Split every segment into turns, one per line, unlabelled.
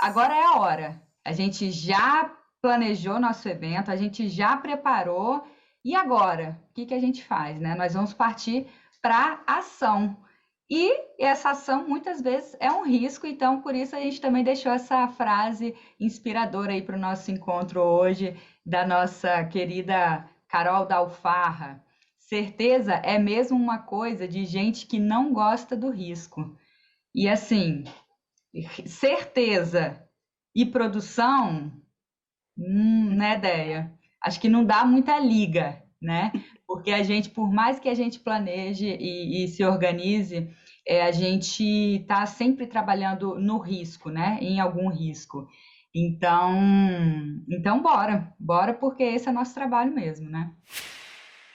agora é a hora. A gente já planejou nosso evento, a gente já preparou, e agora? O que que a gente faz, né? Nós vamos partir para ação. E essa ação muitas vezes é um risco, então por isso a gente também deixou essa frase inspiradora aí para o nosso encontro hoje, da nossa querida Carol da Alfarra. Certeza é mesmo uma coisa de gente que não gosta do risco. E assim, certeza e produção, né, ideia. Acho que não dá muita liga, né? Porque a gente, por mais que a gente planeje e se organize, a gente está sempre trabalhando no risco, né? Em algum risco. Então, bora, porque esse é nosso trabalho mesmo, né?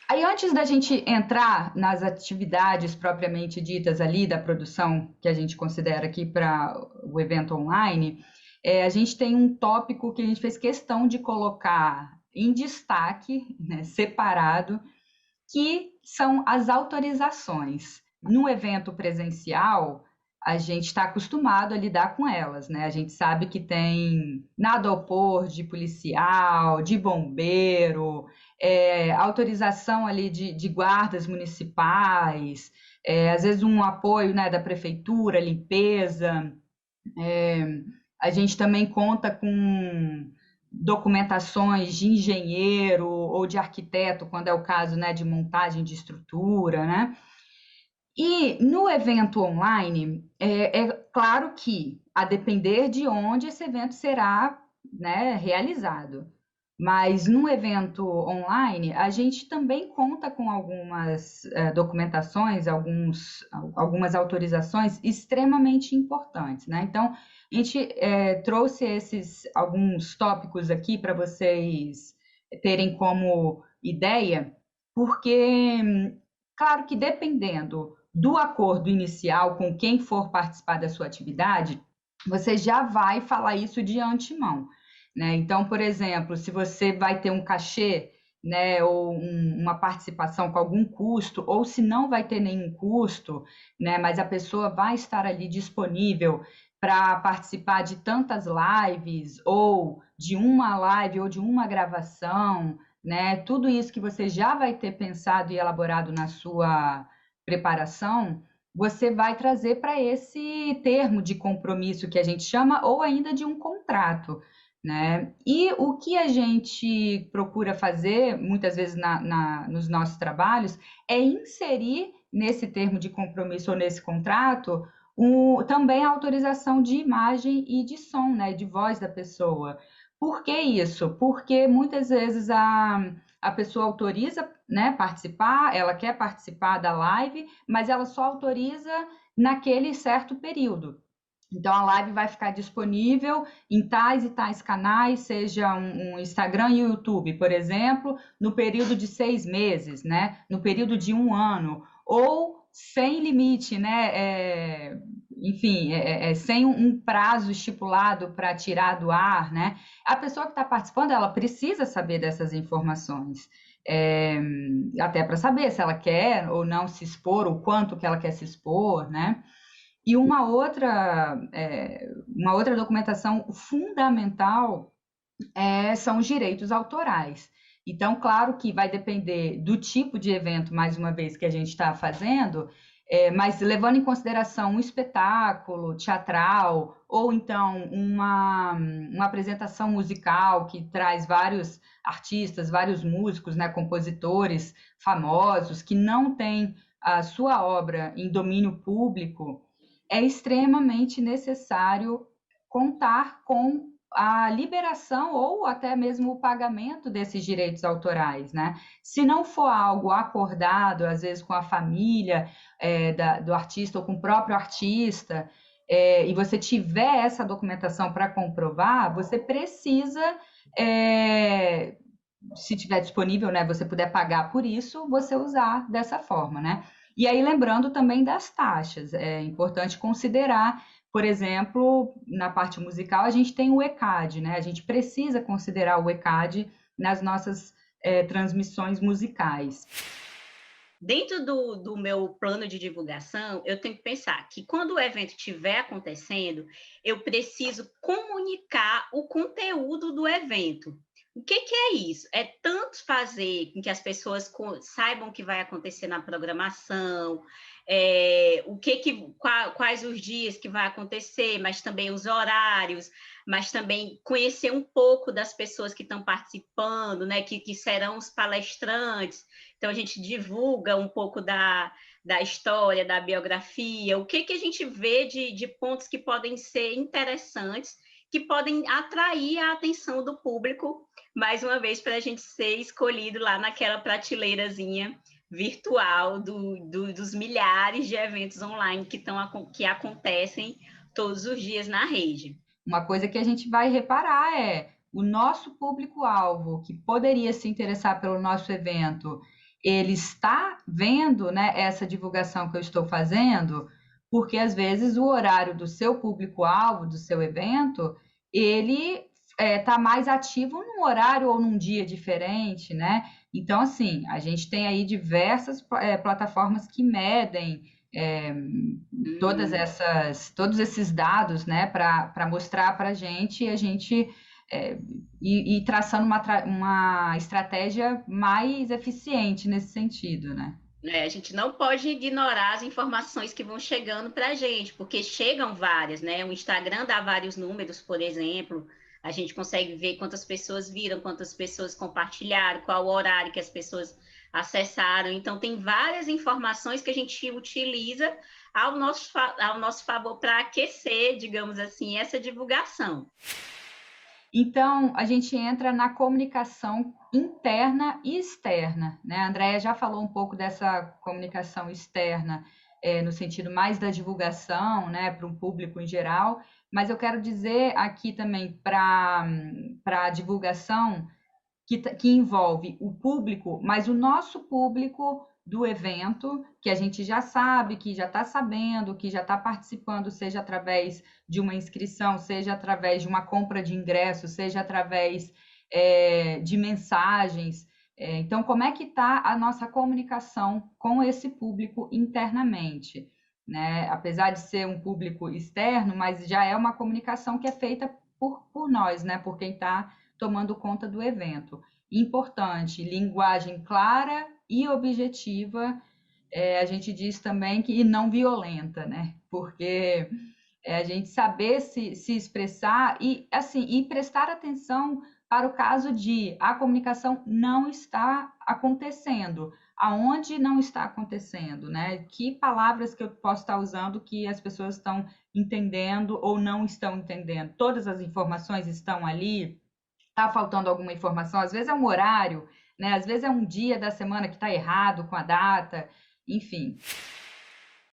Aí, antes da gente entrar nas atividades propriamente ditas ali da produção que a gente considera aqui para o evento online, a gente tem um tópico que a gente fez questão de colocar em destaque, né, separado, que são as autorizações. No evento presencial, a gente está acostumado a lidar com elas, né? A gente sabe que tem nada a opor de policial, de bombeiro, autorização ali de guardas municipais, às vezes um apoio, né, da prefeitura, limpeza. A gente também conta com documentações de engenheiro ou de arquiteto, quando é o caso, né, de montagem de estrutura, né? E no evento online, é claro que, a depender de onde esse evento será, né, realizado, mas no evento online, a gente também conta com algumas documentações, algumas autorizações extremamente importantes, né? Então, a gente trouxe alguns tópicos aqui para vocês terem como ideia, porque, claro que dependendo do acordo inicial com quem for participar da sua atividade, você já vai falar isso de antemão, né? Então, por exemplo, se você vai ter um cachê, né, ou uma participação com algum custo, ou se não vai ter nenhum custo, né, mas a pessoa vai estar ali disponível para participar de tantas lives, ou de uma live, ou de uma gravação, né? Tudo isso que você já vai ter pensado e elaborado na sua preparação, você vai trazer para esse termo de compromisso que a gente chama, ou ainda de um contrato, né? E o que a gente procura fazer, muitas vezes nos nossos trabalhos, é inserir nesse termo de compromisso ou nesse contrato também a autorização de imagem e de som, né? De voz da pessoa. Por que isso? Porque muitas vezes a pessoa autoriza, né, participar, ela quer participar da live, mas ela só autoriza naquele certo período. Então, a live vai ficar disponível em tais e tais canais, seja um Instagram e o YouTube, por exemplo, no período de 6 meses, né? No período de 1 ano, ou sem limite, né? Enfim, sem um prazo estipulado para tirar do ar, né? A pessoa que está participando, ela precisa saber dessas informações. Até para saber se ela quer ou não se expor, o quanto que ela quer se expor, né? E uma outra documentação fundamental são os direitos autorais. Então, claro que vai depender do tipo de evento, mais uma vez, que a gente está fazendo, mas levando em consideração um espetáculo teatral, ou então uma apresentação musical que traz vários artistas, vários músicos, né, compositores famosos, que não têm a sua obra em domínio público, é extremamente necessário contar com a liberação ou até mesmo o pagamento desses direitos autorais, né? Se não for algo acordado, às vezes com a família do artista ou com o próprio artista, e você tiver essa documentação para comprovar, você precisa, se tiver disponível, né, você puder pagar por isso, você usar dessa forma, né? E aí, lembrando também das taxas, é importante considerar, por exemplo, na parte musical, a gente tem o ECAD, né? A gente precisa considerar o ECAD nas nossas transmissões musicais.
Dentro do meu plano de divulgação, eu tenho que pensar que quando o evento estiver acontecendo, eu preciso comunicar o conteúdo do evento. O que é isso? É tanto fazer com que as pessoas saibam o que vai acontecer na programação, quais os dias que vai acontecer, mas também os horários, mas também conhecer um pouco das pessoas que estão participando, né, que serão os palestrantes. Então, a gente divulga um pouco da história, da biografia, o que a gente vê de pontos que podem ser interessantes, que podem atrair a atenção do público, mais uma vez, para a gente ser escolhido lá naquela prateleirazinha virtual dos milhares de eventos online que acontecem todos os dias na rede.
Uma coisa que a gente vai reparar é o nosso público-alvo, que poderia se interessar pelo nosso evento, ele está vendo, né, essa divulgação que eu estou fazendo, porque às vezes o horário do seu público-alvo, do seu evento, ele está mais ativo num horário ou num dia diferente, né? Então, assim, a gente tem aí diversas plataformas que medem todos esses dados, né, para mostrar para a gente ir traçando uma estratégia mais eficiente nesse sentido, né?
A gente não pode ignorar as informações que vão chegando para a gente, porque chegam várias, né? O Instagram dá vários números, por exemplo, a gente consegue ver quantas pessoas viram, quantas pessoas compartilharam, qual o horário que as pessoas acessaram. Então, tem várias informações que a gente utiliza ao nosso favor para aquecer, digamos assim, essa divulgação.
Então, a gente entra na comunicação interna e externa, né? A Andrea já falou um pouco dessa comunicação externa, no sentido mais da divulgação, né, para um público em geral, mas eu quero dizer aqui também para a divulgação que envolve o público, mas o nosso público do evento, que a gente já sabe, que já está sabendo, que já está participando, seja através de uma inscrição, seja através de uma compra de ingresso, seja através de mensagens. Então, como é que está a nossa comunicação com esse público internamente? Né? Apesar de ser um público externo, mas já é uma comunicação que é feita por nós, né? Por quem está tomando conta do evento. Importante, linguagem clara e objetiva. A gente diz também que não violenta, né? Porque a gente saber se expressar e assim e prestar atenção para o caso de a comunicação não está acontecendo, aonde não está acontecendo, né? Que palavras que eu posso estar usando que as pessoas estão entendendo ou não estão entendendo? Todas as informações estão ali? Tá faltando alguma informação? Às vezes é um horário, né? Às vezes é um dia da semana que está errado com a data, enfim.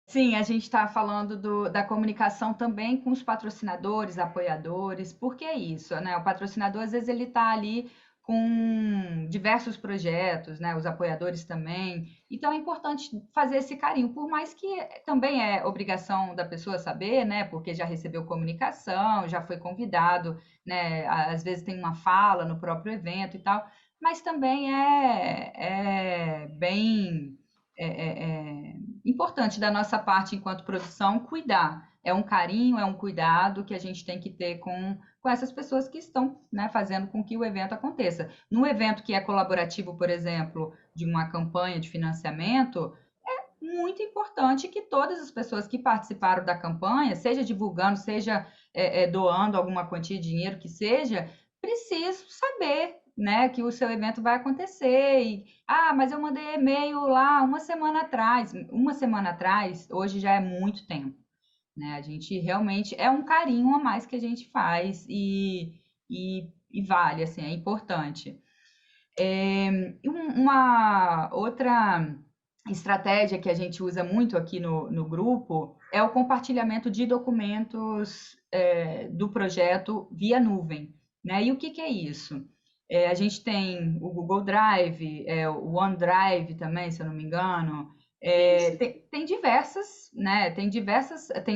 Sim, a gente está falando da comunicação também com os patrocinadores, apoiadores, porque é isso, né? O patrocinador, às vezes, ele está ali com diversos projetos, né? Os apoiadores também. Então, é importante fazer esse carinho, por mais que também é obrigação da pessoa saber, né? Porque já recebeu comunicação, já foi convidado, né? Às vezes tem uma fala no próprio evento e tal, mas também é bem é, é, é importante da nossa parte enquanto produção cuidar. É um carinho, é um cuidado que a gente tem que ter com essas pessoas que estão, né, fazendo com que o evento aconteça. Num evento que é colaborativo, por exemplo, de uma campanha de financiamento, é muito importante que todas as pessoas que participaram da campanha, seja divulgando, seja doando alguma quantia de dinheiro que seja, precisam saber, né, que o seu evento vai acontecer. Mas eu mandei e-mail lá uma semana atrás. Uma semana atrás, hoje já é muito tempo, né? A gente realmente é um carinho a mais que a gente faz e vale, assim, é importante. Uma outra estratégia que a gente usa muito aqui no grupo é o compartilhamento de documentos do projeto via nuvem, né? E o que é isso? A gente tem o Google Drive, o OneDrive também, se eu não me engano. Tem diversas, né? Tem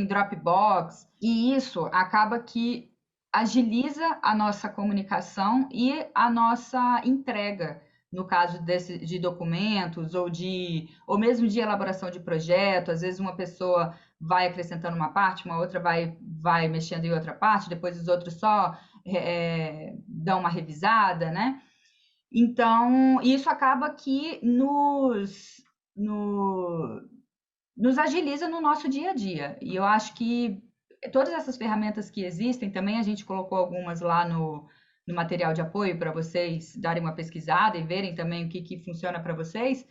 Dropbox, e isso acaba que agiliza a nossa comunicação e a nossa entrega no caso de documentos ou mesmo de elaboração de projeto. Às vezes uma pessoa vai acrescentando uma parte, uma outra vai mexendo em outra parte, depois os outros só dão uma revisada, né? Então, isso acaba que nos agiliza no nosso dia a dia. E eu acho que todas essas ferramentas que existem, também a gente colocou algumas lá no material de apoio para vocês darem uma pesquisada e verem também o que funciona para vocês.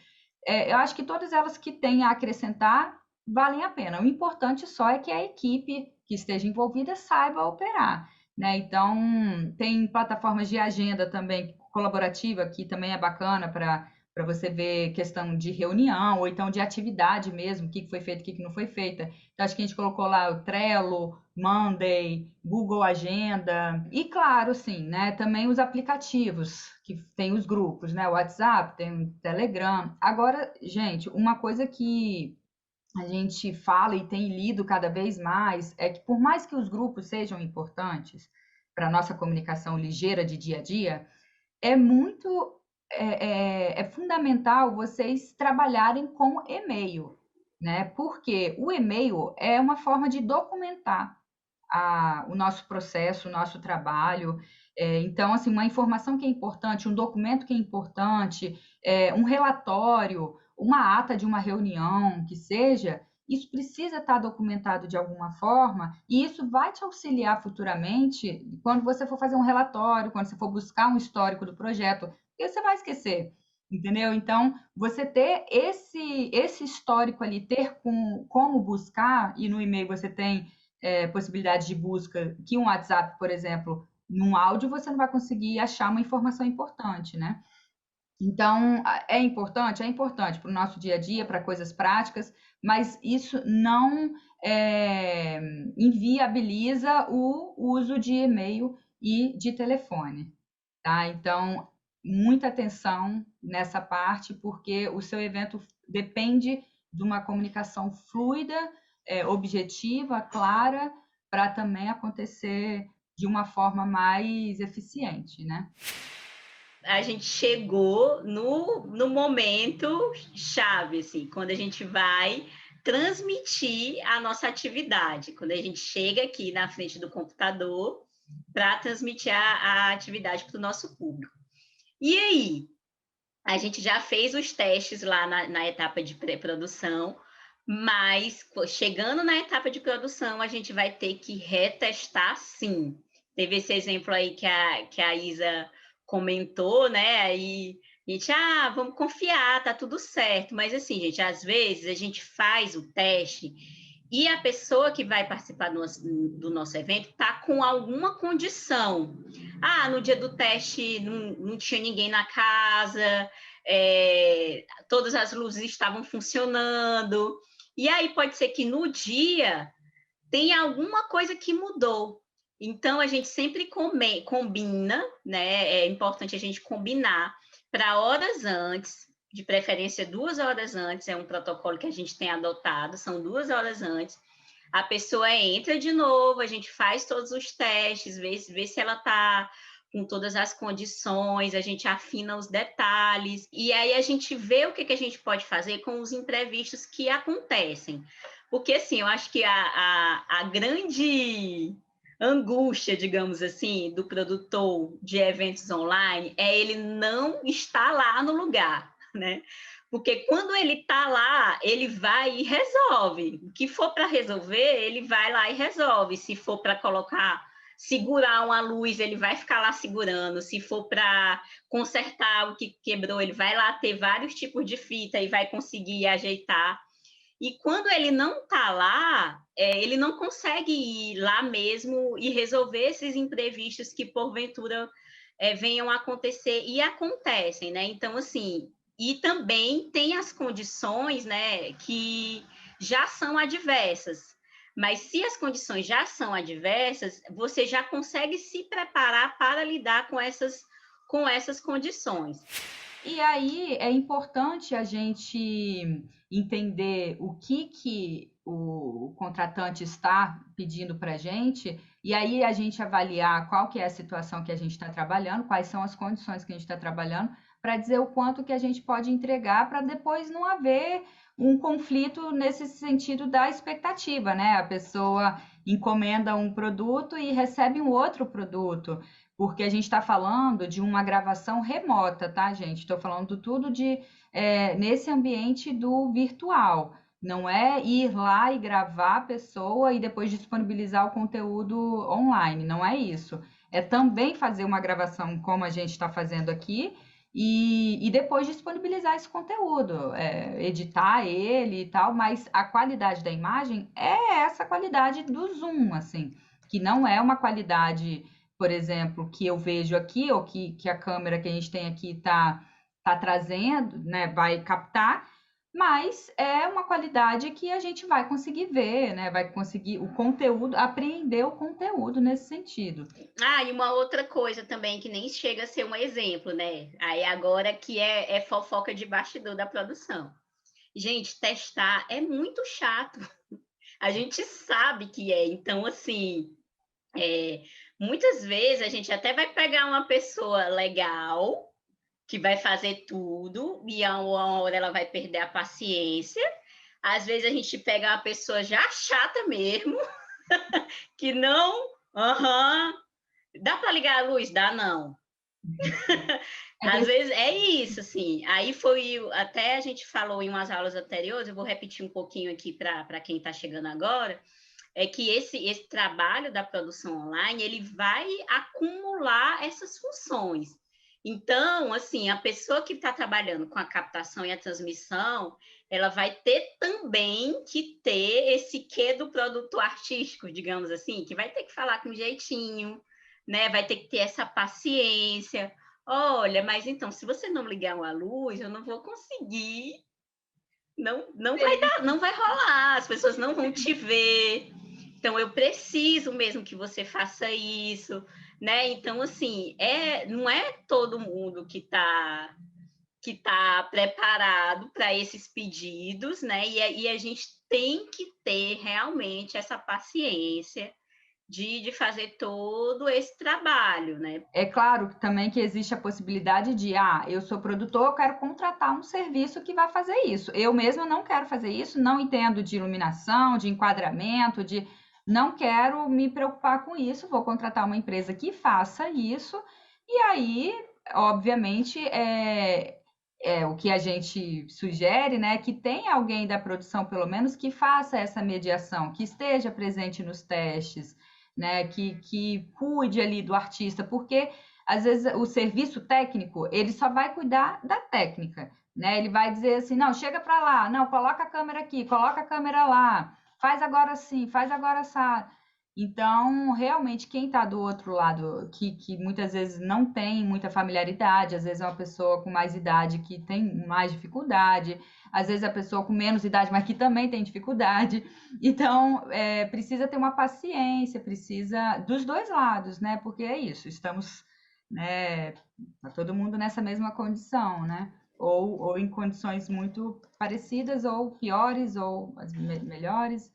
Eu acho que todas elas que têm a acrescentar valem a pena. O importante só é que a equipe que esteja envolvida saiba operar, né? Então, tem plataformas de agenda também colaborativa, que também é bacana para você ver questão de reunião, ou então de atividade mesmo, o que foi feito, o que não foi feita. Então, acho que a gente colocou lá o Trello, Monday, Google Agenda, e claro, sim, né, também os aplicativos, que tem os grupos, né, o WhatsApp, tem o Telegram. Agora, gente, uma coisa que a gente fala e tem lido cada vez mais é que por mais que os grupos sejam importantes para a nossa comunicação ligeira de dia a dia, é muito é fundamental vocês trabalharem com e-mail, né? Porque o e-mail é uma forma de documentar o nosso processo, o nosso trabalho. Então, assim, uma informação que é importante, um documento que é importante, um relatório, uma ata de uma reunião, que seja, isso precisa estar documentado de alguma forma, e isso vai te auxiliar futuramente quando você for fazer um relatório, quando você for buscar um histórico do projeto, porque você vai esquecer, entendeu? Então, você ter esse histórico ali, ter como buscar, e no e-mail você tem possibilidade de busca que um WhatsApp, por exemplo, num áudio você não vai conseguir achar uma informação importante, né? Então, é importante para o nosso dia a dia, para coisas práticas, mas isso não inviabiliza o uso de e-mail e de telefone, tá? Então, muita atenção nessa parte, porque o seu evento depende de uma comunicação fluida, objetiva, clara, para também acontecer de uma forma mais eficiente, né?
A gente chegou no momento chave, assim, quando a gente vai transmitir a nossa atividade, quando a gente chega aqui na frente do computador para transmitir a atividade para o nosso público. E aí? A gente já fez os testes lá na etapa de pré-produção, mas chegando na etapa de produção, a gente vai ter que retestar sim. Teve esse exemplo aí que a Isa comentou, né? Aí a gente, vamos confiar, tá tudo certo. Mas assim, gente, às vezes a gente faz o teste e a pessoa que vai participar do nosso evento está com alguma condição. No dia do teste não tinha ninguém na casa, todas as luzes estavam funcionando. E aí pode ser que no dia tenha alguma coisa que mudou. Então, a gente sempre combina, né? É importante a gente combinar para horas antes, de preferência 2 horas antes, é um protocolo que a gente tem adotado, são 2 horas antes. A pessoa entra de novo, a gente faz todos os testes, vê se ela está com todas as condições, a gente afina os detalhes, e aí a gente vê o que a gente pode fazer com os imprevistos que acontecem. Porque, assim, eu acho que a grande angústia, digamos assim, do produtor de eventos online é ele não estar lá no lugar, né? Porque quando ele está lá, ele vai e resolve. O que for para resolver, ele vai lá e resolve. Se for para segurar uma luz, ele vai ficar lá segurando. Se for para consertar o que quebrou, ele vai lá ter vários tipos de fita e vai conseguir ajeitar. E quando ele não está lá, ele não consegue ir lá mesmo e resolver esses imprevistos que, porventura, venham a acontecer e acontecem, né? Então, assim, e também tem as condições, né, que já são adversas. Mas se as condições já são adversas, você já consegue se preparar para lidar com essas condições.
E aí é importante a gente entender o que o contratante está pedindo para a gente, e aí a gente avaliar qual que é a situação que a gente está trabalhando, quais são as condições que a gente está trabalhando, para dizer o quanto que a gente pode entregar para depois não haver um conflito nesse sentido da expectativa, né? A pessoa encomenda um produto e recebe um outro produto, porque a gente está falando de uma gravação remota, tá, gente? Estou falando tudo nesse ambiente do virtual. Não é ir lá e gravar a pessoa e depois disponibilizar o conteúdo online, não é isso. É também fazer uma gravação como a gente está fazendo aqui e depois disponibilizar esse conteúdo, editar ele e tal, mas a qualidade da imagem é essa qualidade do Zoom, assim, que não é uma qualidade, por exemplo, que eu vejo aqui, ou que a câmera que a gente tem aqui tá trazendo, né, vai captar, mas é uma qualidade que a gente vai conseguir ver, né, vai conseguir o conteúdo, apreender o conteúdo nesse sentido.
E uma outra coisa também que nem chega a ser um exemplo, né? Aí agora que é fofoca de bastidor da produção. Gente, testar é muito chato. A gente sabe que é. Então, assim, muitas vezes a gente até vai pegar uma pessoa legal, que vai fazer tudo, e a uma hora ela vai perder a paciência. Às vezes a gente pega uma pessoa já chata mesmo, que não. Aham. Dá para ligar a luz? Dá não. Às vezes é isso, assim. Aí foi, até a gente falou em umas aulas anteriores, eu vou repetir um pouquinho aqui para quem está chegando agora, é que esse trabalho da produção online, ele vai acumular essas funções. Então, assim, a pessoa que está trabalhando com a captação e a transmissão, ela vai ter também que ter esse quê do produto artístico, digamos assim, que vai ter que falar com jeitinho, né? Vai ter que ter essa paciência. Olha, mas então, se você não ligar uma luz, eu não vou conseguir, não vai dar, não vai rolar, as pessoas não vão te ver. Então, eu preciso mesmo que você faça isso, né? Então, assim, não é todo mundo que tá preparado para esses pedidos, né? E a gente tem que ter realmente essa paciência de fazer todo esse trabalho, né?
É claro também que existe a possibilidade de, eu sou produtor, eu quero contratar um serviço que vai fazer isso. Eu mesma não quero fazer isso, não entendo de iluminação, de enquadramento, não quero me preocupar com isso, vou contratar uma empresa que faça isso, e aí, obviamente, o que a gente sugere, né, que tenha alguém da produção, pelo menos, que faça essa mediação, que esteja presente nos testes, né, que cuide ali do artista, porque às vezes o serviço técnico, ele só vai cuidar da técnica, né? Ele vai dizer assim, não, chega para lá, não, coloca a câmera aqui, coloca a câmera lá, faz agora assim, faz agora essa. Então, realmente, quem está do outro lado, que muitas vezes não tem muita familiaridade, às vezes é uma pessoa com mais idade que tem mais dificuldade, às vezes é a pessoa com menos idade, mas que também tem dificuldade. Então, precisa ter uma paciência, precisa dos dois lados, né? Porque é isso, estamos, né, tá todo mundo nessa mesma condição, né? Ou em condições muito parecidas, ou piores, ou melhores.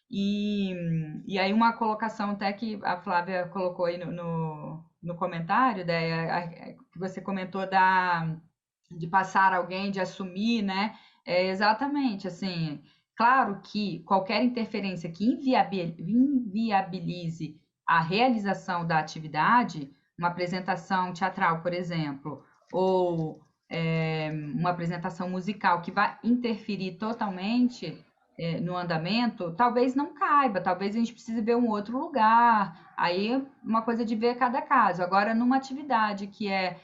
E aí uma colocação até que a Flávia colocou aí no comentário, que você comentou de passar alguém, de assumir, né? Exatamente, assim, claro que qualquer interferência que inviabilize a realização da atividade, uma apresentação teatral, por exemplo, ou uma apresentação musical que vai interferir totalmente no andamento, talvez não caiba, talvez a gente precise ver um outro lugar. Aí, uma coisa de ver cada caso. Agora, numa atividade que é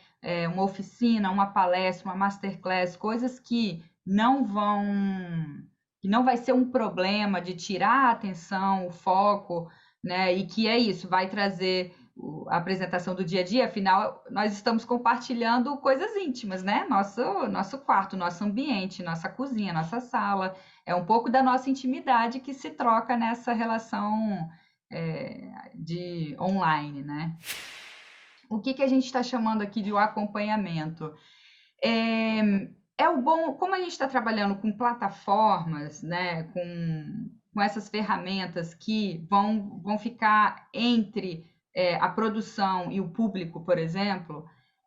uma oficina, uma palestra, uma masterclass, coisas que não vai ser um problema de tirar a atenção, o foco, né? E que é isso, vai trazer a apresentação do dia a dia, afinal, nós estamos compartilhando coisas íntimas, né? Nosso quarto, nosso ambiente, nossa cozinha, nossa sala. É um pouco da nossa intimidade que se troca nessa relação de online, né? O que a gente está chamando aqui de o acompanhamento? É o bom, como a gente está trabalhando com plataformas, né, com essas ferramentas que vão ficar entre a produção e o público, por exemplo,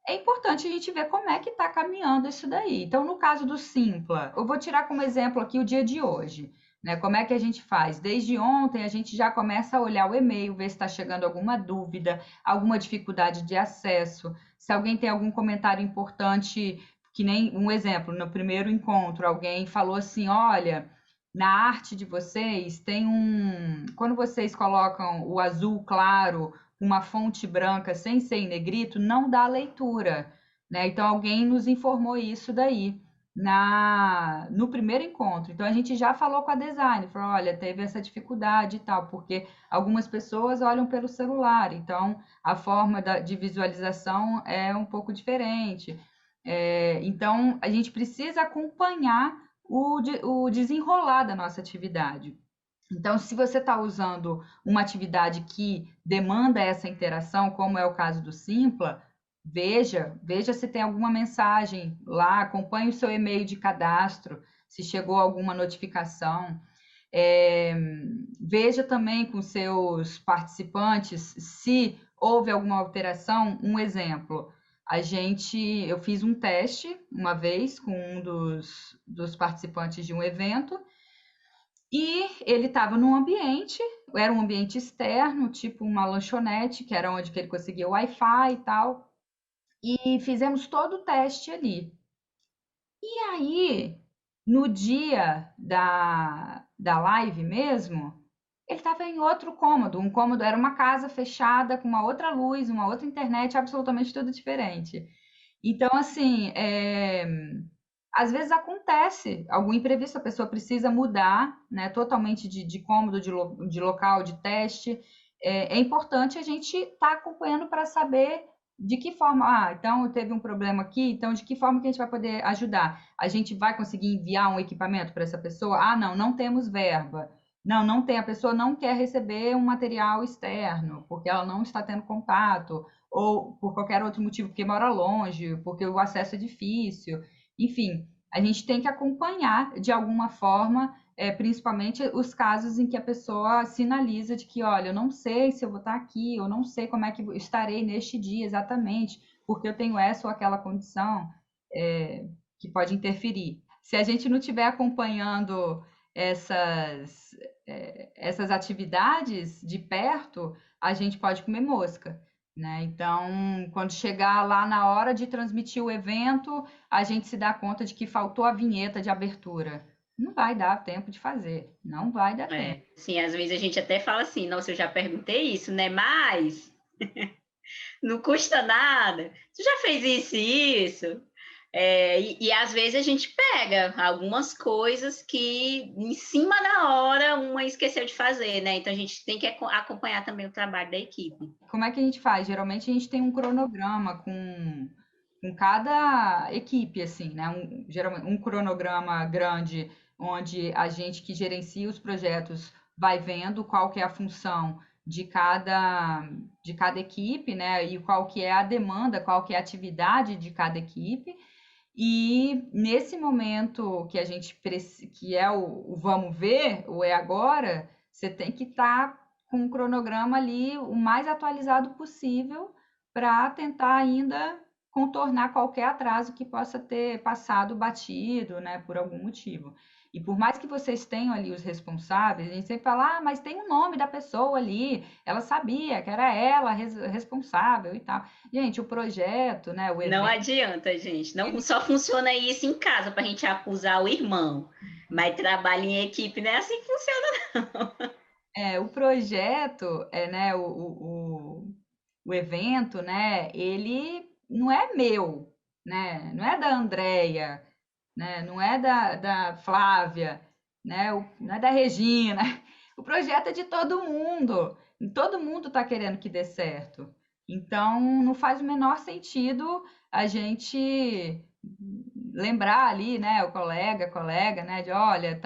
é importante a gente ver como é que está caminhando isso daí. Então, no caso do Simpla, eu vou tirar como exemplo aqui o dia de hoje. Né? Como é que a gente faz? Desde ontem a gente já começa a olhar o e-mail, ver se está chegando alguma dúvida, alguma dificuldade de acesso, se alguém tem algum comentário importante, que nem um exemplo, no primeiro encontro, alguém falou assim: olha, na arte de vocês tem um. Quando vocês colocam o azul claro, uma fonte branca sem ser em negrito, não dá leitura. Né? Então alguém nos informou isso daí no primeiro encontro. Então a gente já falou com a design, falou, olha, teve essa dificuldade e tal, porque algumas pessoas olham pelo celular, então a forma de visualização é um pouco diferente. Então a gente precisa acompanhar o desenrolar da nossa atividade. Então, se você está usando uma atividade que demanda essa interação, como é o caso do Simpla, veja se tem alguma mensagem lá, acompanhe o seu e-mail de cadastro, se chegou alguma notificação. Veja também com seus participantes se houve alguma alteração. Um exemplo, eu fiz um teste uma vez com um dos participantes de um evento, e ele estava num ambiente, era um ambiente externo, tipo uma lanchonete, que era onde que ele conseguia Wi-Fi e tal, e fizemos todo o teste ali. E aí, no dia da live mesmo, ele estava em outro cômodo. Um cômodo era uma casa fechada, com uma outra luz, uma outra internet, absolutamente tudo diferente. Então, assim, às vezes acontece algum imprevisto, a pessoa precisa mudar, né, totalmente de cômodo, de local, de teste. É importante a gente estar acompanhando para saber de que forma. Então teve um problema aqui, então de que forma que a gente vai poder ajudar? A gente vai conseguir enviar um equipamento para essa pessoa? Não temos verba. Não tem, a pessoa não quer receber um material externo, porque ela não está tendo contato, ou por qualquer outro motivo, porque mora longe, porque o acesso é difícil. Enfim, a gente tem que acompanhar de alguma forma, principalmente os casos em que a pessoa sinaliza de que, olha, eu não sei se eu vou estar aqui, eu não sei como é que estarei neste dia exatamente, porque eu tenho essa ou aquela condição que pode interferir. Se a gente não estiver acompanhando essas, essas atividades de perto, a gente pode comer mosca. Né? Então, quando chegar lá na hora de transmitir o evento, a gente se dá conta de que faltou a vinheta de abertura. Não vai dar tempo de fazer, não vai dar tempo.
Sim, às vezes a gente até fala assim, nossa, eu já perguntei isso, né? Mas não custa nada. Tu já fez isso e isso? E às vezes a gente pega algumas coisas que em cima da hora uma esqueceu de fazer, né? Então a gente tem que acompanhar também o trabalho da equipe.
Como é que a gente faz? Geralmente a gente tem um cronograma com cada equipe, assim, né? Geralmente um cronograma grande, onde a gente que gerencia os projetos vai vendo qual que é a função de cada equipe, né? E qual que é a demanda, qual que é a atividade de cada equipe. E nesse momento que a gente que é o vamos ver, o é agora, você tem que estar com um cronograma ali o mais atualizado possível para tentar ainda contornar qualquer atraso que possa ter passado batido, né, por algum motivo. E por mais que vocês tenham ali os responsáveis, a gente sempre fala, mas tem o nome da pessoa ali, ela sabia que era ela responsável e tal. Gente, o projeto, né, o
Não
evento,
adianta, gente. Não só funciona isso em casa para a gente acusar o irmão, mas trabalho em equipe não é assim que funciona.
o projeto, né, o evento, né, ele não é meu, né, não é da Andrea, né, não é da Flávia, né, não é da Regina. O projeto é de todo mundo está querendo que dê certo. Então, não faz o menor sentido a gente lembrar ali, né, o colega, né, de olha,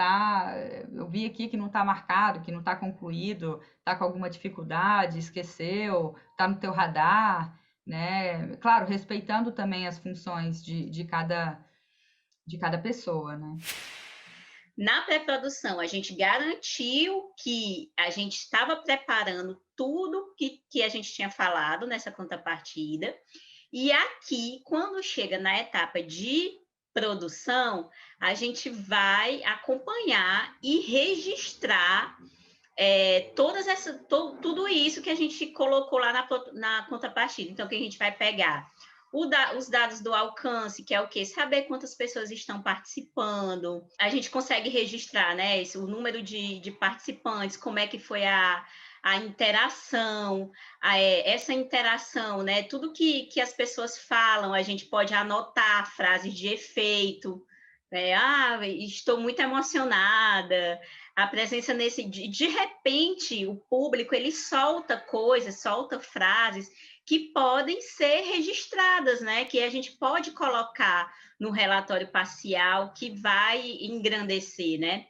eu vi aqui que não está marcado, que não está concluído, está com alguma dificuldade, esqueceu, está no teu radar, né? Claro, respeitando também as funções de cada pessoa, né?
Na pré-produção, a gente garantiu que a gente estava preparando tudo que a gente tinha falado nessa contrapartida. E aqui, quando chega na etapa de produção, a gente vai acompanhar e registrar tudo isso que a gente colocou lá na contrapartida. Então, o que a gente vai pegar? Os dados do alcance, que é o quê? Saber quantas pessoas estão participando. A gente consegue registrar, né, o número de participantes, como é que foi a interação, essa interação, né? Tudo que as pessoas falam, a gente pode anotar frases de efeito. Estou muito emocionada. A presença de repente, o público ele solta coisas, solta frases que podem ser registradas, né? Que a gente pode colocar no relatório parcial que vai engrandecer, né?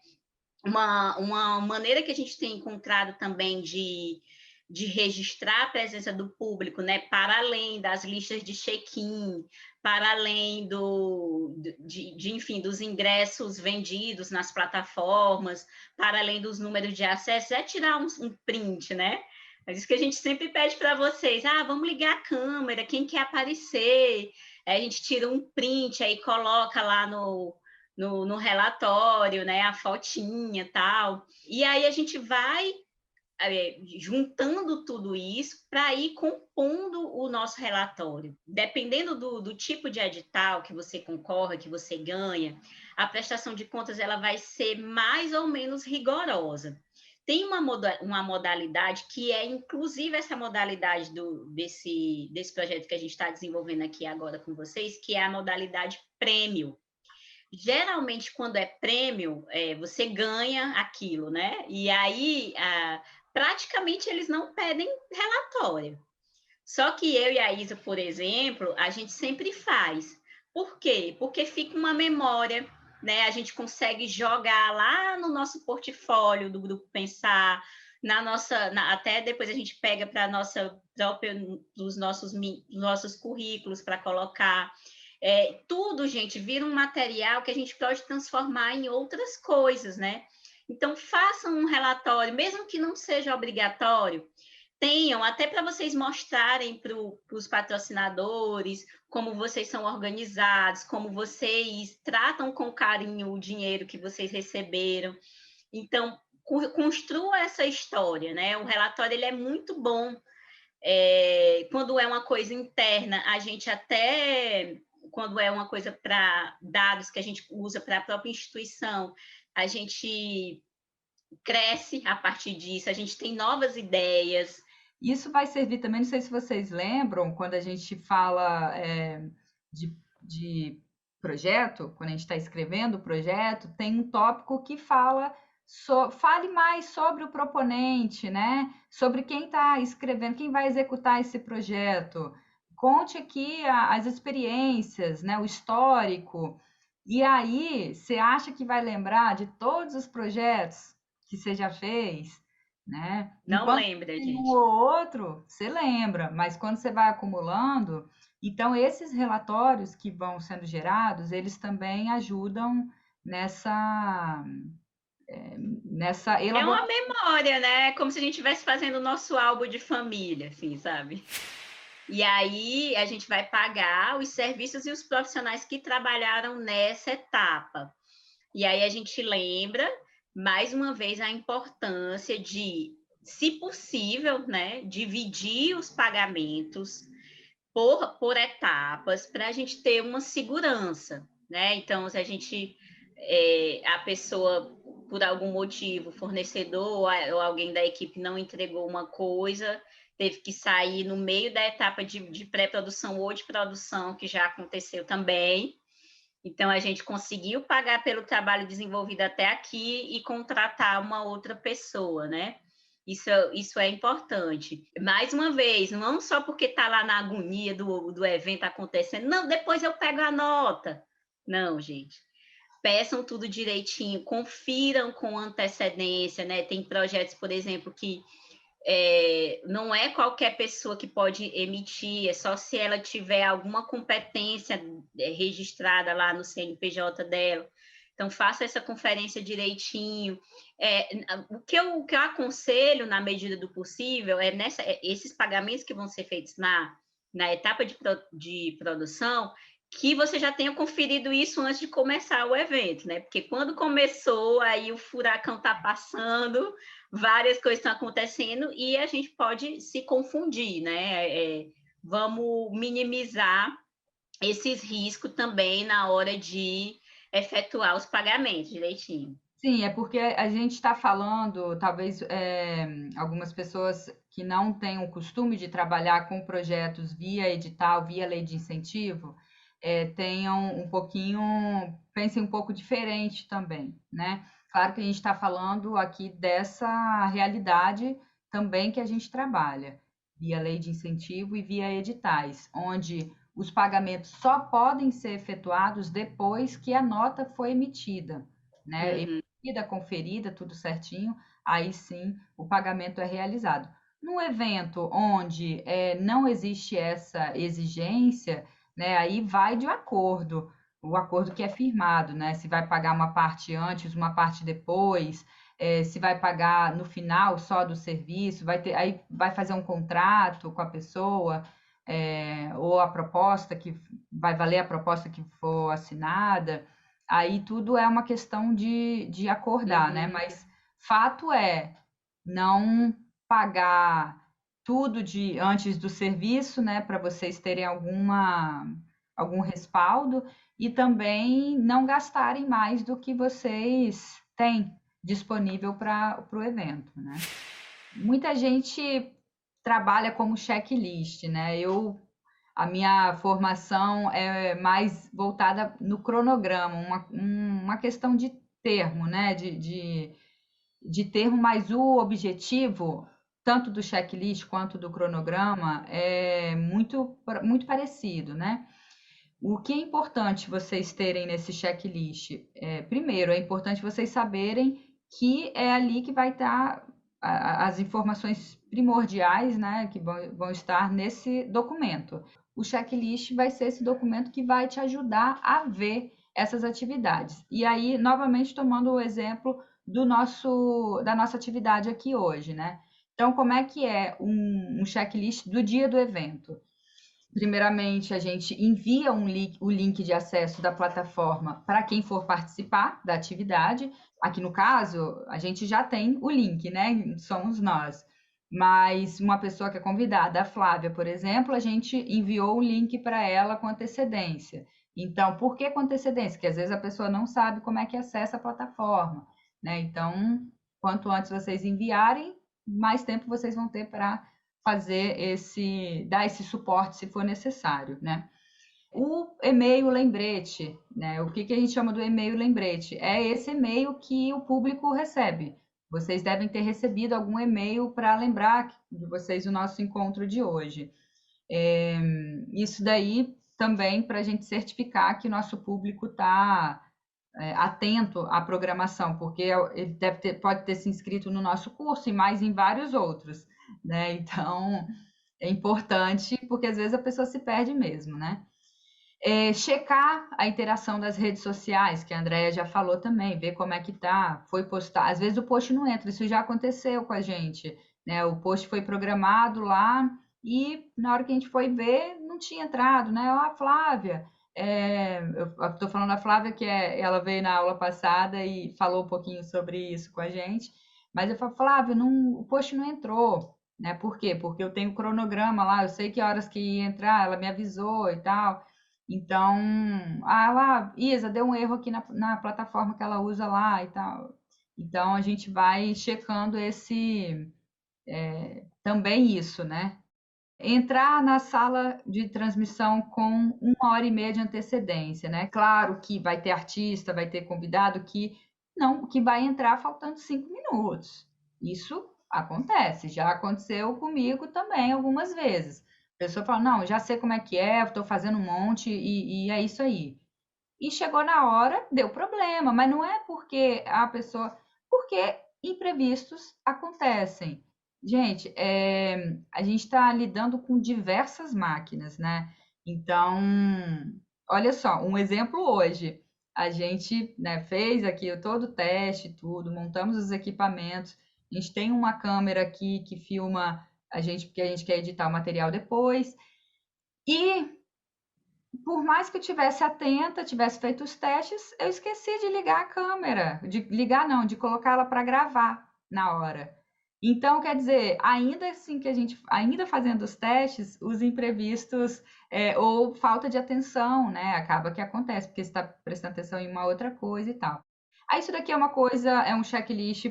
Uma maneira que a gente tem encontrado também de registrar a presença do público, né, para além das listas de check-in, para além enfim, dos ingressos vendidos nas plataformas, para além dos números de acessos, é tirar um print, né? É isso que a gente sempre pede para vocês, vamos ligar a câmera, quem quer aparecer, a gente tira um print, aí coloca lá no relatório, né, a fotinha e tal. E aí a gente vai juntando tudo isso para ir compondo o nosso relatório. Dependendo do tipo de edital que você concorre, que você ganha, a prestação de contas ela vai ser mais ou menos rigorosa. Tem uma modalidade que é, inclusive, essa modalidade desse projeto que a gente está desenvolvendo aqui agora com vocês, que é a modalidade prêmio. Geralmente, quando é prêmio, você ganha aquilo, né? E aí, praticamente, eles não pedem relatório. Só que eu e a Isa, por exemplo, a gente sempre faz. Por quê? Porque fica uma memória, né? A gente consegue jogar lá no nosso portfólio do Grupo Pensar, até depois a gente pega para nossa própria, dos nossos currículos para colocar. Tudo, gente, vira um material que a gente pode transformar em outras coisas, né? Então, façam um relatório, mesmo que não seja obrigatório, tenham até para vocês mostrarem para os patrocinadores como vocês são organizados, como vocês tratam com carinho o dinheiro que vocês receberam. Então, construa essa história, né? O relatório ele é muito bom. Quando é uma coisa interna, a gente até, quando é uma coisa para dados que a gente usa para a própria instituição, a gente cresce a partir disso, a gente tem novas ideias.
Isso vai servir também, não sei se vocês lembram, quando a gente fala de projeto, quando a gente está escrevendo o projeto, tem um tópico que fale mais sobre o proponente, né? Sobre quem está escrevendo, quem vai executar esse projeto. Conte aqui as experiências, né? O histórico. E aí, você acha que vai lembrar de todos os projetos que você já fez, né?
Não
Enquanto
lembra,
tem um
gente.
ou outro, você lembra, mas quando você vai acumulando, então esses relatórios que vão sendo gerados, eles também ajudam nessa, nessa
É uma
elaboração.
memória, né? Como se a gente estivesse fazendo o nosso álbum de família, assim, sabe? E aí a gente vai pagar os serviços e os profissionais que trabalharam nessa etapa. E aí a gente lembra, mais uma vez, a importância de, se possível, né, dividir os pagamentos por etapas para a gente ter uma segurança, né? Então, se a gente, a pessoa, por algum motivo, fornecedor ou alguém da equipe não entregou uma coisa, teve que sair no meio da etapa de pré-produção ou de produção, que já aconteceu também. Então, a gente conseguiu pagar pelo trabalho desenvolvido até aqui e contratar uma outra pessoa, né? Isso é importante. Mais uma vez, não só porque está lá na agonia do evento acontecendo, não, depois eu pego a nota. Não, gente. Peçam tudo direitinho, confiram com antecedência, né? Tem projetos, por exemplo, que não é qualquer pessoa que pode emitir, é só se ela tiver alguma competência registrada lá no CNPJ dela. Então, faça essa conferência direitinho. O que eu aconselho, na medida do possível, esses pagamentos que vão ser feitos na etapa de produção, que você já tenha conferido isso antes de começar o evento, né? Porque quando começou, aí o furacão está passando, várias coisas estão acontecendo e a gente pode se confundir, né? Vamos minimizar esses riscos também na hora de efetuar os pagamentos direitinho.
Sim, é porque a gente está falando, talvez algumas pessoas que não têm o costume de trabalhar com projetos via edital, via lei de incentivo, tenham um pouquinho, pensem um pouco diferente também, né? Claro que a gente está falando aqui dessa realidade também que a gente trabalha, via lei de incentivo e via editais, onde os pagamentos só podem ser efetuados depois que a nota foi emitida, né?
Uhum.
Conferida, tudo certinho, aí sim o pagamento é realizado. No evento onde não existe essa exigência, né, aí vai de acordo, o acordo que é firmado, né? Se vai pagar uma parte antes, uma parte depois, se vai pagar no final só do serviço, aí vai fazer um contrato com a pessoa, ou a proposta que vai valer a proposta que for assinada. Aí tudo é uma questão de acordar, né?
Uhum.
Mas fato é não pagar tudo de antes do serviço, né? Para vocês terem algum respaldo e também não gastarem mais do que vocês têm disponível para o evento, né? Muita gente trabalha como checklist, né? A minha formação é mais voltada no cronograma, uma questão de termo, né? De termo, mas o objetivo, tanto do checklist quanto do cronograma, é muito parecido, né? O que é importante vocês terem nesse checklist? Primeiro, é importante vocês saberem que é ali que vai estar as informações primordiais, né, que vão estar nesse documento. O checklist vai ser esse documento que vai te ajudar a ver essas atividades. E aí, novamente, tomando o exemplo da nossa atividade aqui hoje, né? Então, como é que é um checklist do dia do evento? Primeiramente, a gente envia o link de acesso da plataforma para quem for participar da atividade. Aqui no caso, a gente já tem o link, né? Somos nós. Mas uma pessoa que é convidada, a Flávia, por exemplo, a gente enviou o link para ela com antecedência. Então, por que com antecedência? Porque às vezes a pessoa não sabe como é que acessa a plataforma, né? Então, quanto antes vocês enviarem, mais tempo vocês vão ter para dar esse suporte se for necessário, né? O e-mail lembrete, né? O que a gente chama do e-mail lembrete? É esse e-mail que o público recebe. Vocês devem ter recebido algum e-mail para lembrar de vocês o nosso encontro de hoje. Isso daí também para a gente certificar que nosso público está atento à programação, porque ele pode ter se inscrito no nosso curso e mais em vários outros, né? Então, é importante, porque às vezes a pessoa se perde mesmo, né? Checar a interação das redes sociais, que a Andrea já falou também, ver como é que tá, foi postar. Às vezes o post não entra, isso já aconteceu com a gente, né? O post foi programado lá e na hora que a gente foi ver, não tinha entrado, né? Ah, Flávia, eu estou falando da Flávia, que ela veio na aula passada e falou um pouquinho sobre isso com a gente, mas eu falo, Flávia, o post não entrou, né? Por quê? Porque eu tenho o cronograma lá, eu sei que horas que ia entrar, ela me avisou e tal. Então, Isa, deu um erro aqui na plataforma que ela usa lá e tal. Então, a gente vai checando também isso, né? Entrar na sala de transmissão com 1 hora e meia de antecedência, né? Claro que vai ter artista, vai ter convidado que vai entrar faltando 5 minutos. Isso acontece, já aconteceu comigo também algumas vezes. A pessoa fala, não, já sei como é que é, estou fazendo um monte e é isso aí. E chegou na hora, deu problema, mas não é porque imprevistos acontecem. Gente, a gente está lidando com diversas máquinas, né? Então, olha só, um exemplo hoje. A gente, né, fez aqui todo o teste, tudo, montamos os equipamentos. A gente tem uma câmera aqui que filma a gente, porque a gente quer editar o material depois. E por mais que eu tivesse atenta, tivesse feito os testes, eu esqueci de ligar a câmera, de ligar não, de colocá-la para gravar na hora. Então, quer dizer, ainda assim que a gente, ainda fazendo os testes, os imprevistos ou falta de atenção, né? Acaba que acontece, porque você está prestando atenção em uma outra coisa e tal. Aí isso daqui é uma coisa, é um checklist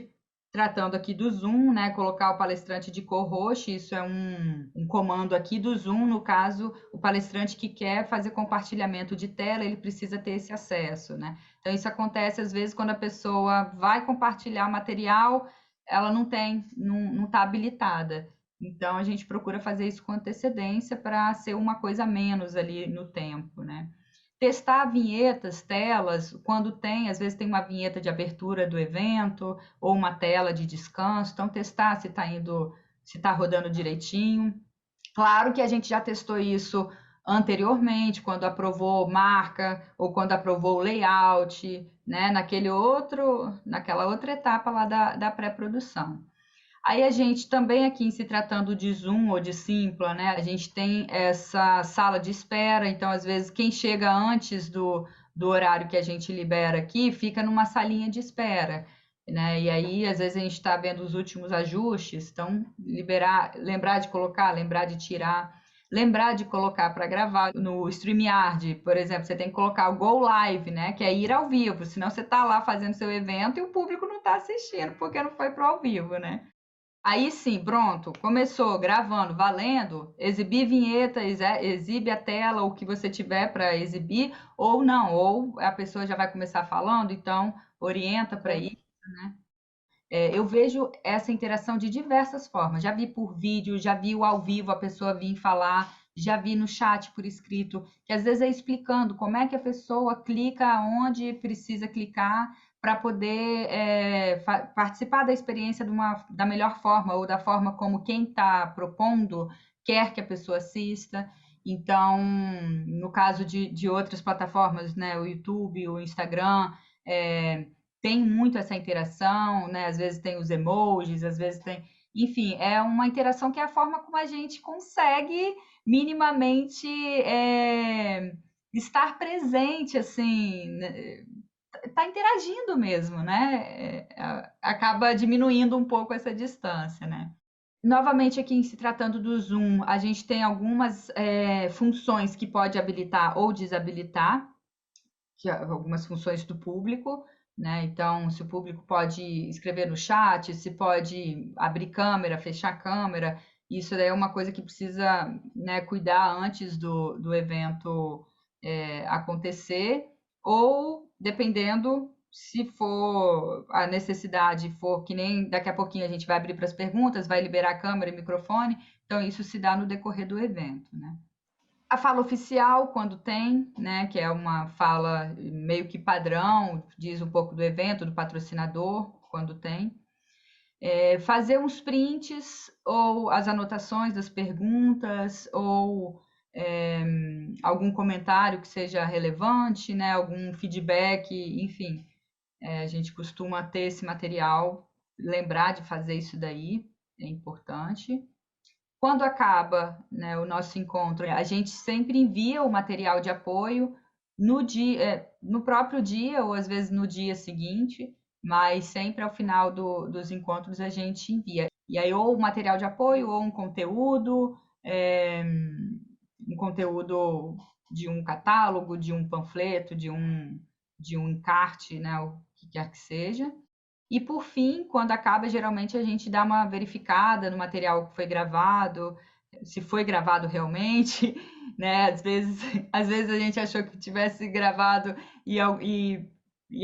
tratando aqui do Zoom, né? Colocar o palestrante de cor roxa, isso é um comando aqui do Zoom, no caso, o palestrante que quer fazer compartilhamento de tela, ele precisa ter esse acesso, né? Então, isso acontece às vezes quando a pessoa vai compartilhar material, ela não tem, não está habilitada. Então, a gente procura fazer isso com antecedência para ser uma coisa a menos ali no tempo, né? Testar vinhetas, telas, quando tem, às vezes tem uma vinheta de abertura do evento ou uma tela de descanso, então testar se está indo, se está rodando direitinho. Claro que a gente já testou isso anteriormente, quando aprovou marca ou quando aprovou o layout, né? Naquela outra etapa lá da pré-produção. Aí a gente também aqui, em se tratando de Zoom ou de Simpla, né? A gente tem essa sala de espera, então às vezes quem chega antes do horário que a gente libera aqui, fica numa salinha de espera, né? E aí às vezes a gente está vendo os últimos ajustes, então liberar, lembrar de colocar, lembrar de tirar, lembrar de colocar para gravar no StreamYard, por exemplo, você tem que colocar o Go Live, né? Que é ir ao vivo, senão você está lá fazendo seu evento e o público não está assistindo porque não foi para o ao vivo, né? Aí sim, pronto, começou gravando, valendo, exibir vinheta, exibe a tela, o que você tiver para exibir, ou não, ou a pessoa já vai começar falando, então orienta para isso, né? Eu vejo essa interação de diversas formas. Já vi por vídeo, já vi o ao vivo, a pessoa vir falar, já vi no chat por escrito, que às vezes é explicando como é que a pessoa clica onde precisa clicar para poder participar da experiência da melhor forma ou da forma como quem está propondo quer que a pessoa assista. Então, no caso de outras plataformas, né, o YouTube, o Instagram, é, tem muito essa interação, né? Às vezes tem os emojis, às vezes tem. Enfim, é uma interação que é a forma como a gente consegue minimamente estar presente, assim, né? Tá interagindo mesmo, né? Acaba diminuindo um pouco essa distância, né? Novamente, aqui, se tratando do Zoom, a gente tem algumas funções que pode habilitar ou desabilitar, algumas funções do público, né? Então, se o público pode escrever no chat, se pode abrir câmera, fechar câmera, isso daí é uma coisa que precisa, né, cuidar antes do evento acontecer, ou dependendo se for a necessidade, for que nem daqui a pouquinho a gente vai abrir para as perguntas, vai liberar a câmera e microfone, então isso se dá no decorrer do evento, né? A fala oficial, quando tem, né, que é uma fala meio que padrão, diz um pouco do evento, do patrocinador, quando tem. Fazer uns prints ou as anotações das perguntas ou algum comentário que seja relevante, né, algum feedback, enfim. A gente costuma ter esse material, lembrar de fazer isso daí, é importante. Quando acaba, né, o nosso encontro, a gente sempre envia o material de apoio no dia, no próprio dia ou às vezes no dia seguinte, mas sempre ao final dos encontros a gente envia. E aí ou o material de apoio ou um conteúdo de um catálogo, de um panfleto, de um encarte, né, o que quer que seja. E por fim, quando acaba, geralmente a gente dá uma verificada no material que foi gravado, se foi gravado realmente, né? Às vezes a gente achou que tivesse gravado e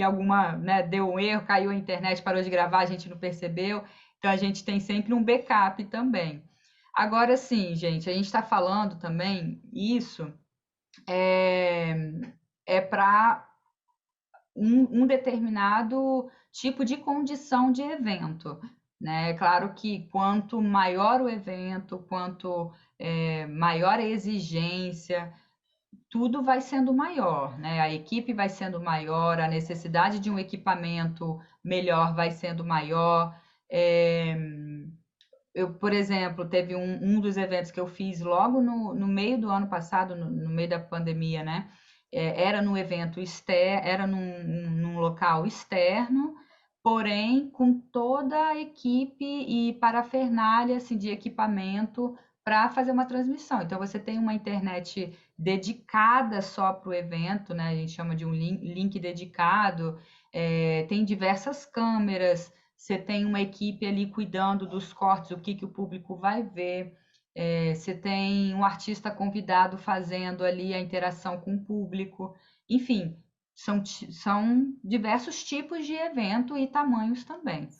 alguma, né, deu um erro, caiu a internet, parou de gravar, a gente não percebeu. Então a gente tem sempre um backup também. Agora sim, gente, a gente está falando também isso é, para um determinado tipo de condição de evento, né? É claro que quanto maior o evento, quanto maior a exigência, tudo vai sendo maior, né? A equipe vai sendo maior, a necessidade de um equipamento melhor vai sendo maior. por exemplo, teve um dos eventos que eu fiz logo no meio do ano passado, no meio da pandemia, né? Era num evento externo, era num local externo, porém com toda a equipe e parafernália assim, de equipamento para fazer uma transmissão. Então você tem uma internet dedicada só para o evento, né? A gente chama de um link dedicado, tem diversas câmeras, você tem uma equipe ali cuidando dos cortes, o que, que o público vai ver. Você tem um artista convidado fazendo ali a interação com o público. Enfim, são diversos tipos de evento e tamanhos também.